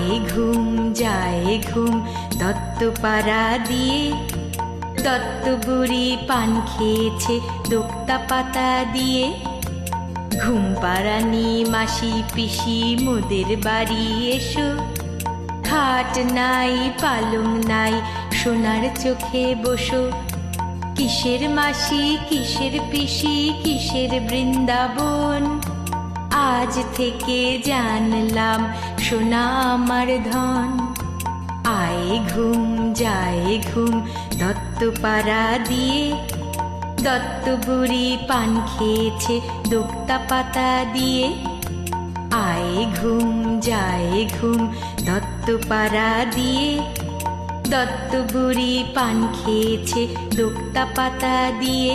আয় ঘুম যায় ঘুম দত্তপাড়া দিয়ে। দত্ত বুড়ি পান খেয়েছে দোক্তা পাতা দিয়ে। ঘুম পাড়ানি মাসি পিসি মোদের বাড়ি এসো। খাট নাই পালং নাই সোনার চোখে বসো। কিসের মাসি কিসের পিসি কিসের বৃন্দাবন, আজ থেকে জানলাম সোনা আমার ধন। আয় ঘুম যায় ঘুম দত্তপাড়া দিয়ে। দত্ত বুড়ি পান খেয়েছে দোক্তা পাতা দিয়ে। আয় ঘুম যায় ঘুম দত্তপাড়া দিয়ে। দত্ত বুড়ি পান খেয়েছে দোক্তা পাতা দিয়ে।